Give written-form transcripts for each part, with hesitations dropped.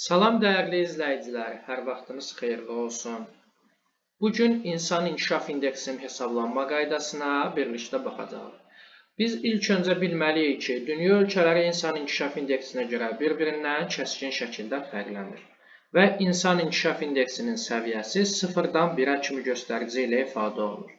Salam dəyərli izləyicilər, hər vaxtınız xeyirli olsun. Bugün insan inkişaf indeksinin hesablanma qaydasına birlikdə baxacağıq. Biz ilk öncə bilməliyik ki, dünya ölkələri insan inkişaf indeksinə görə bir-birindən kəskin şəkildə fərqlənir və insan inkişaf indeksinin səviyyəsi 0-dan 1-ə kimi göstərici ilə ifadə olunur.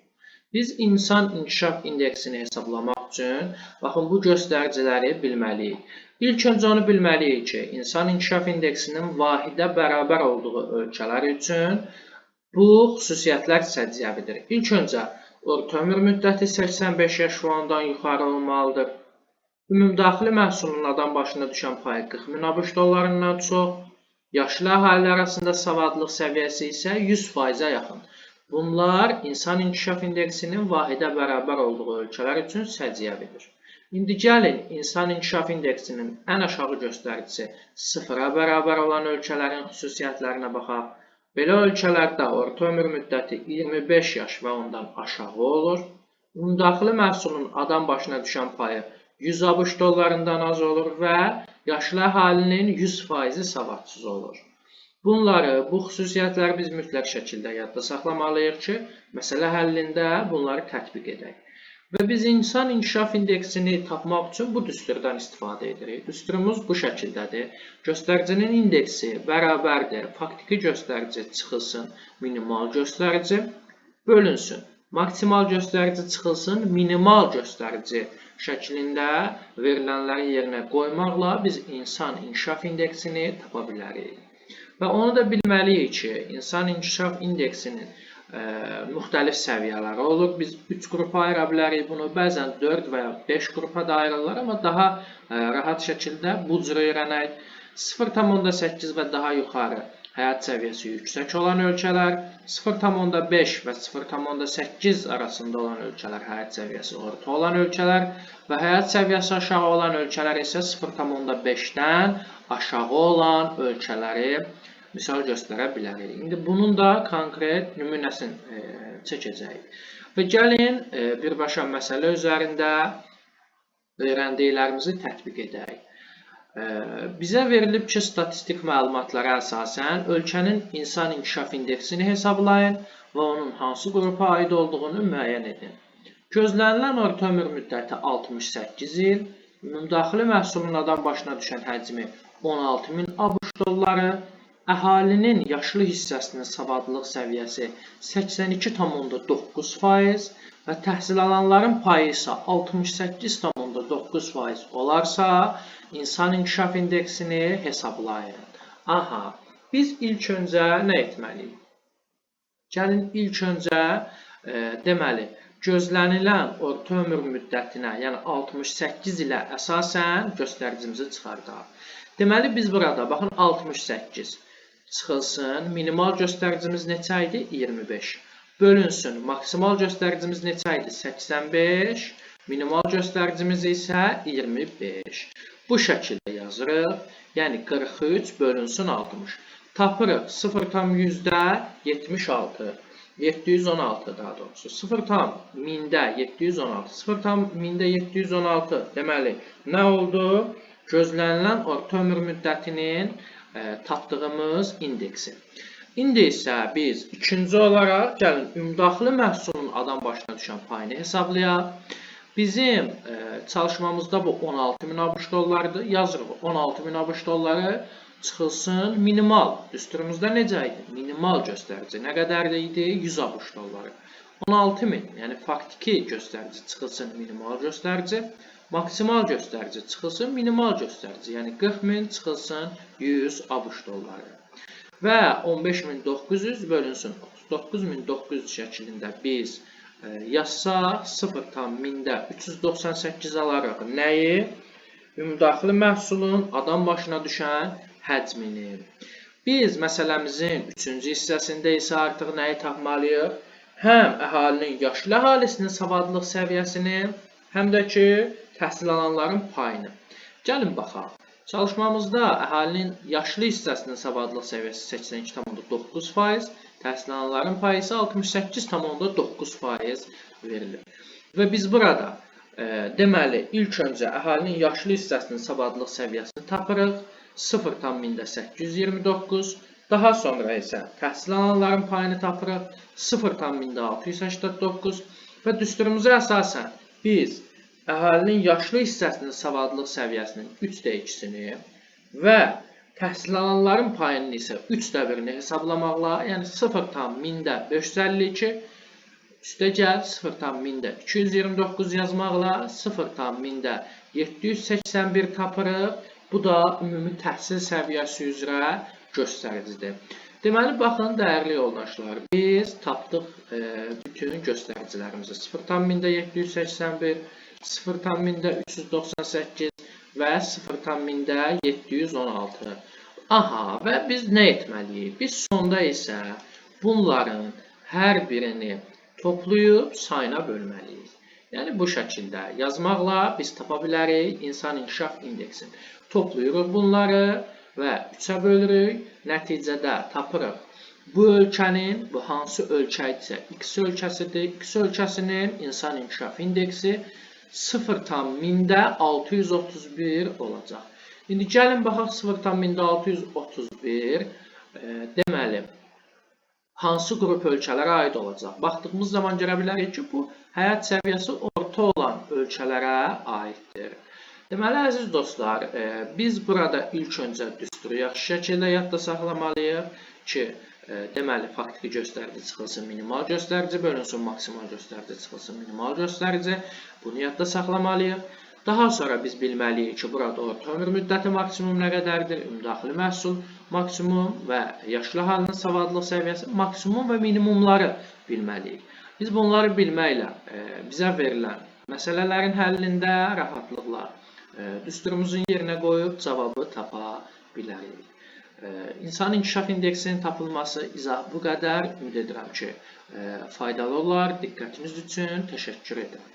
Biz insan inkişaf indeksini hesablamaq üçün bu göstəriciləri bilməliyik. İlk öncə onu bilməliyik ki, insan inkişaf indeksinin vahidə bərabər olduğu ölkələr üçün bu xüsusiyyətlər səciyyəvidir. İlk öncə orta ömür müddəti 85 yaş və ondan yuxarı olmalıdır. Ümumdaxili məhsulun adam başına düşən payı 40 min ABŞ dollarından çox, yaşlı əhali arasında savadlıq səviyyəsi isə 100%-ə yaxın. Bunlar insan inkişaf indeksinin vahidə bərabər olduğu ölkələr üçün səciyyəvidir. İndi gəlin insan inkişaf indeksinin ən aşağı göstəricisi 0-a bərabər olan ölkələrin xüsusiyyətlərinə baxaq. Belə ölkələrdə orta ömür müddəti 25 yaş və ondan aşağı olur. Ümumdaxili məhsulun adam başına düşən payı 100 ABŞ dollarından az olur və yaşlı əhalinin 100%-i savadsız olur. Bu xüsusiyyətləri biz mütləq şəkildə yadda saxlamalıyıq ki, məsələ həllində bunları tətbiq edək. Və biz insan inkişaf indeksini tapmaq üçün bu düsturdan istifadə edirik. Düsturumuz bu şəkildədir. Göstəricinin indeksi bərabərdir. Faktiki göstərici çıxılsın, minimal göstərici bölünsün. Maksimal göstərici çıxılsın, minimal göstərici şəklində verilənləri yerinə qoymaqla biz insan inkişaf indeksini tapa bilərik. Və onu da bilməliyik ki, insan inkişaf indeksinin müxtəlif səviyyələri olur. Biz 3 qrupa ayıra bilərik bunu. Bəzən 4 və ya 5 qrupa da ayrılırlar, amma daha rahat şəkildə bu cür öyrənək. 0,8 və daha yuxarı həyat səviyyəsi yüksək olan ölkələr, 0,5 və 0,8 arasında olan ölkələr həyat səviyyəsi orta olan ölkələr və həyat səviyyəsi aşağı olan ölkələr isə 0,5-dən aşağı olan ölkələri misal göstərə bilərik. İndi bunun da konkret nümunəsini çəkəcəyik. Və gəlin birbaşa məsələ üzərində öyrəndiklərimizi tətbiq edək. Bizə verilib ki, statistik məlumatlara əsasən ölkənin insan inkişaf indeksini hesablayın və onun hansı qrupa aid olduğunu müəyyən edin. Gözlənilən orta ömür müddəti 68 il, ümumdaxili məhsulun adam başına düşən həcmi 16.000 ABŞ dolları, əhalinin yaşlı hissəsinin savadlılıq səviyyəsi 82,9% və təhsil alanların payı isə 68,9% olarsa, insan inkişaf indeksini hesablayın. Biz ilk öncə nə etməliyik? Gəlin ilk öncə deməli, gözlənilən orta ömür müddətinə, yəni 68 ilə əsasən göstəricimizi çıxardaq. Deməli, biz burada, baxın, 68 çıxılsın, minimal göstəricimiz neçə idi? 25. Bölünsün, maksimal göstəricimiz neçə idi? 85. Minimal göstəricimiz isə 25. Bu şəkildə yazırıq, yəni 43 bölünsün 60. Tapırıq 0,76. 716 daha doğrusu. 0,1000-də 716. 0,1000-də 716 deməli, nə oldu? Gözlənilən orta ömür müddətinin tapdığımız indeksi. İndi isə biz ikinci olaraq gəlin ümumdaxili məhsulun adam başına düşən payını hesablayaq. Bizim çalışmamızda bu 16.000 ABŞ dollarıdır. Yazırıq 16.000 ABŞ dolları çıxılsın minimal. Düsturumuzda necə idi? Minimal göstərici. Nə qədər idi? 100 ABŞ dolları. 16.000, yəni faktiki göstərici çıxılsın minimal göstərici. Maksimal göstərici çıxılsın minimal göstərici. Yəni 40.000 çıxılsın 100 ABŞ dolları. Və 15.900 bölünsün 39.900 şəklində biz yazsaq 0,1000-də 398 alaraq nəyi? Ümumdaxili məhsulun adam başına düşən həcmini. Biz məsələmizin 3-cü hissəsində isə artıq nəyi tapmalıyıq? Həm əhalinin yaşlı əhalisinin savadlılıq səviyyəsini, həm də ki, təhsil alanların payını. Gəlin baxaq. Çalışmamızda əhalinin yaşlı hissəsinin savadlılıq səviyyəsi 82,9%, təhsil alanların payı isə 68,9% verilir. Və biz burada deməli, ilk öncə əhalinin yaşlı hissəsinin savadlılıq səviyyəsini tapırıq. 0,829. Daha sonra isə təhsil alanların payını tapırıq 0,689 və düsturumuza əsasən biz əhalinin yaşlı hissəsinin savadlılıq səviyyəsinin 3/2-sini və təhsil alanların payının isə 3/1-ni hesablamaqla, yəni 0,552 üstəgəl 0,229 yazmaqla 0,781 tapırıq. Bu da ümumi təhsil səviyyəsi üzrə göstəricidir. Deməli, baxın, dəyərli yoldaşlar, biz tapdıq bütün göstəricilərimizi 0,781, 0,398 və 0,716. Aha, və biz nə etməliyik? Biz sonda isə bunların hər birini toplayıb sayına bölməliyik. Yəni, bu şəkildə yazmaqla biz tapa bilərik insan inkişaf indeksini. Toplayırıq bunları və 3-ə bölürük. Nəticədə tapırıq. Bu ölkənin, bu hansı ölkə isə X ölkəsidir. X ölkəsinin insan inkişaf indeksi 0,631 olacaq. İndi gəlin baxaq 0,631 deməli hansı qrup ölkələrə aid olacaq? Baxdığımız zaman görə bilərik ki, bu həyat səviyyəsi orta olan ölkələrə aiddir. Deməli, əziz dostlar, biz burada ilk öncə düsturu yaxşı şəkildə yadda saxlamalıyıq ki, deməli, faktiki göstərici çıxılsın minimal göstərici, bölünsün maksimal göstərici çıxılsın minimal göstərici. Bunu yadda saxlamalıyıq. Daha sonra biz bilməliyik ki, burada orta ömür müddəti maksimum nə qədərdir? Ümumdaxili məhsul maksimum və yaşlı əhalinin savadlılıq səviyyəsi maksimum və minimumları bilməliyik. Biz bunları bilməklə bizə verilən məsələlərin həllində rahatlıqla düsturumuzun yerinə qoyub cavabı tapa bilərik. İnsan inkişaf indeksinin tapılması izah bu qədər. Ümid edirəm ki, faydalı olar. Diqqətiniz üçün təşəkkür edirəm.